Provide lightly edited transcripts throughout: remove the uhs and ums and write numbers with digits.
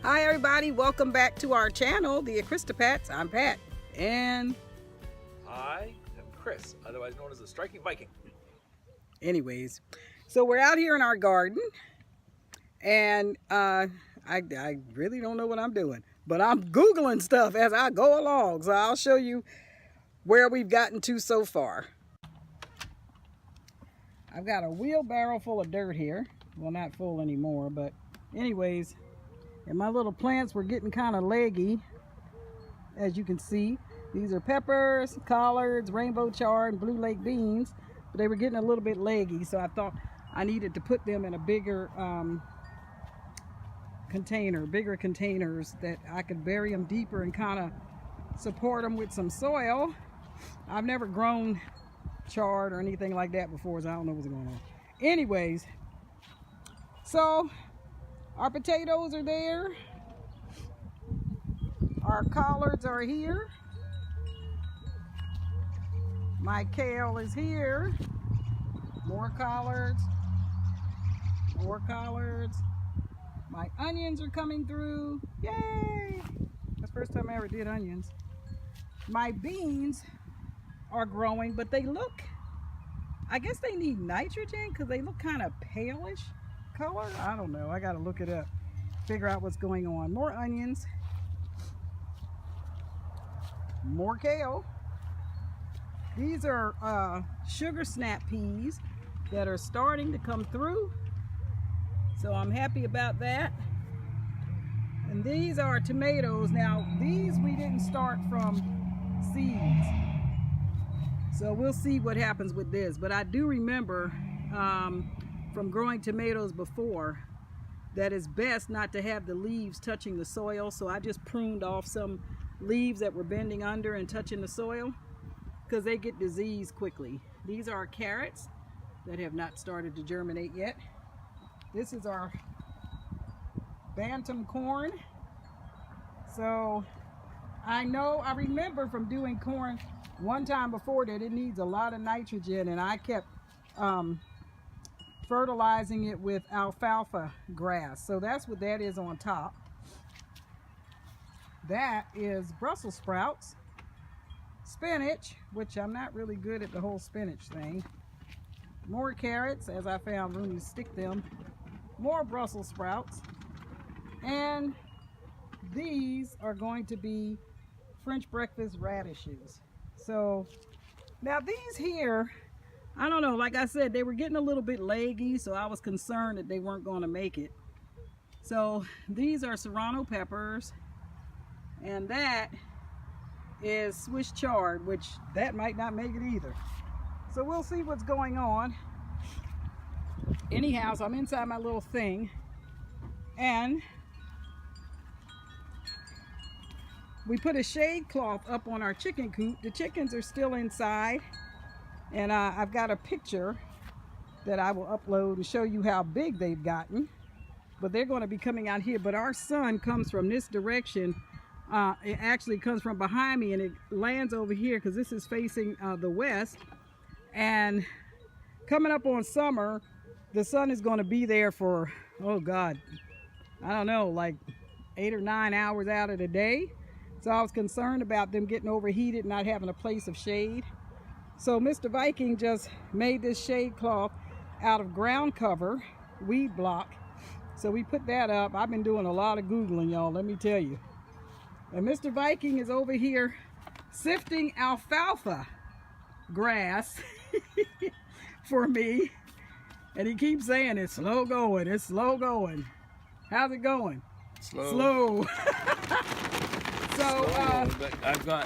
Hi everybody, welcome back to our channel, the Aristopats. I'm Pat, and I am Chris, otherwise known as the Striking Viking. Anyways, so we're out here in our garden, and I really don't know what I'm doing, but I'm Googling stuff as I go along, so I'll show you where we've gotten to so far. I've got a wheelbarrow full of dirt here. Well, not full anymore, but anyways, and my little plants were getting kind of leggy, as you can see. These are peppers, collards, rainbow chard, and blue lake beans, but they were getting a little bit leggy, so I thought I needed to put them in a bigger bigger containers that I could bury them deeper and kind of support them with some soil. I've never grown chard or anything like that before, so I don't know what's going on. Anyways, so our potatoes are there. Our collards are here. My kale is here. More collards. More collards. My onions are coming through. Yay! That's the first time I ever did onions. My beans are growing, but they look, I guess they need nitrogen because they look kind of palish color. I don't know. I got to look it up. Figure out what's going on. More onions. More kale. These are sugar snap peas that are starting to come through, so I'm happy about that. And these are tomatoes. Now these we didn't start from seeds, so we'll see what happens with this, but I do remember from growing tomatoes before that it's best not to have the leaves touching the soil, so I just pruned off some leaves that were bending under and touching the soil because they get diseased quickly. These are carrots that have not started to germinate yet. This is our bantam corn. So I remember from doing corn one time before that it needs a lot of nitrogen, and I kept fertilizing it with alfalfa grass. So that's what that is on top. That is Brussels sprouts, spinach, which I'm not really good at the whole spinach thing. More carrots, as I found room to stick them. More Brussels sprouts. And these are going to be French breakfast radishes. So now these here, I don't know, like I said, they were getting a little bit leggy, so I was concerned that they weren't going to make it. So these are serrano peppers, and that is Swiss chard, which that might not make it either. So we'll see what's going on. Anyhow, so I'm inside my little thing, and we put a shade cloth up on our chicken coop. The chickens are still inside, and I've got a picture that I will upload and show you how big they've gotten. But they're going to be coming out here. But our sun comes from this direction. It actually comes from behind me, and it lands over here because this is facing the west. And coming up on summer, the sun is going to be there for, oh God, I don't know, like 8 or 9 hours out of the day. So I was concerned about them getting overheated and not having a place of shade. So Mr. Viking just made this shade cloth out of ground cover, weed block. So we put that up. I've been doing a lot of Googling, y'all, let me tell you. And Mr. Viking is over here sifting alfalfa grass for me. And he keeps saying it's slow going, it's slow going. How's it going? Slow. So But I've got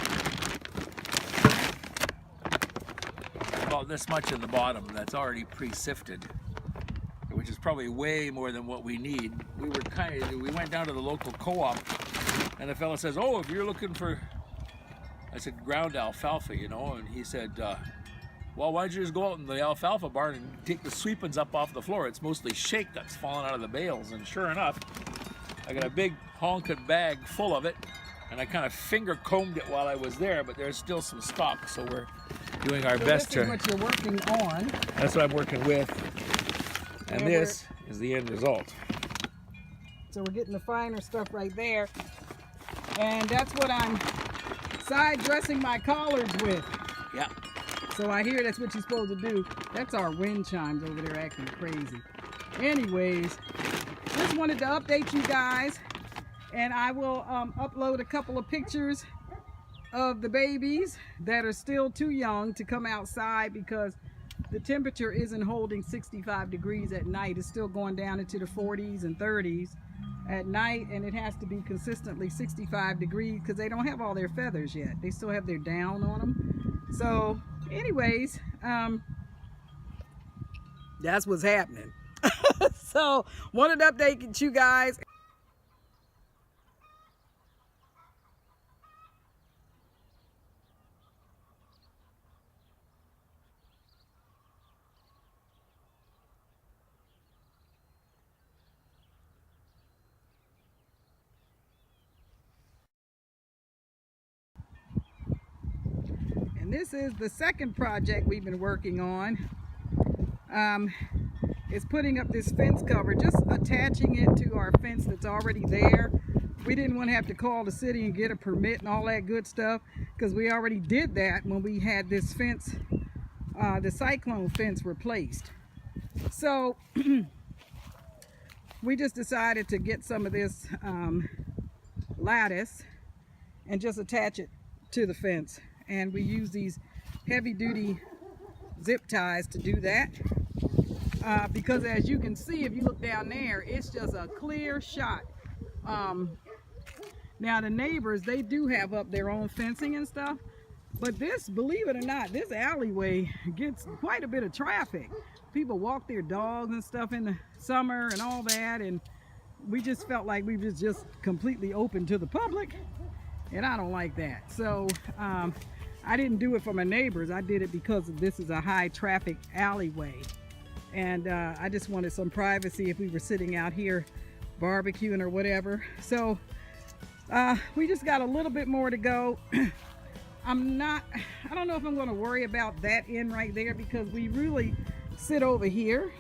about this much in the bottom that's already pre-sifted, which is probably way more than what we need. We went down to the local co-op, and the fella says, "Oh, if you're looking for," I said, "ground alfalfa, you know," and he said, "Well, why don't you just go out in the alfalfa barn and take the sweepings up off the floor? It's mostly shake that's falling out of the bales." And sure enough, I got a big honking bag full of it, and I kind of finger combed it while I was there, but there's still some stock, so we're doing our best to. This is what you're working on. That's what I'm working with, and this is the end result. So we're getting the finer stuff right there. And that's what I'm side dressing my collards with. Yeah. So I hear that's what you're supposed to do. That's our wind chimes over there acting crazy. Anyways, just wanted to update you guys. And I will upload a couple of pictures of the babies that are still too young to come outside because the temperature isn't holding 65 degrees at night. It's still going down into the 40s and 30s at night, and it has to be consistently 65 degrees because they don't have all their feathers yet. They still have their down on them. So anyways, that's what's happening. So wanted to update you guys. And this is the second project we've been working on. It's putting up this fence cover, just attaching it to our fence that's already there. We didn't want to have to call the city and get a permit and all that good stuff because we already did that when we had this fence, the cyclone fence replaced. So we just decided to get some of this lattice and just attach it to the fence. And we use these heavy-duty zip ties to do that. Because as you can see, if you look down there, it's just a clear shot. Now the neighbors, they do have up their own fencing and stuff, but this, believe it or not, this alleyway gets quite a bit of traffic. People walk their dogs and stuff in the summer and all that, and we just felt like we was just completely open to the public, and I don't like that. So I didn't do it for my neighbors. I did it because this is a high traffic alleyway. And I just wanted some privacy if we were sitting out here barbecuing or whatever. So we just got a little bit more to go. I don't know if I'm going to worry about that end right there because we really sit over here.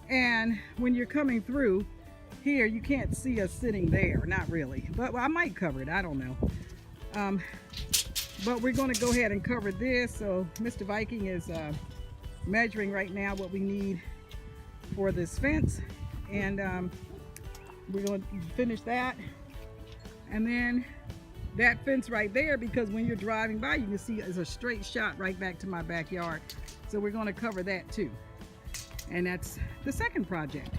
And when you're coming through here, you can't see us sitting there. Not really. But I might cover it. I don't know. But we're going to go ahead and cover this. So Mr. Viking is measuring right now what we need for this fence, and we're going to finish that, and then that fence right there, because when you're driving by you can see it's a straight shot right back to my backyard. So we're going to cover that too, and that's the second project.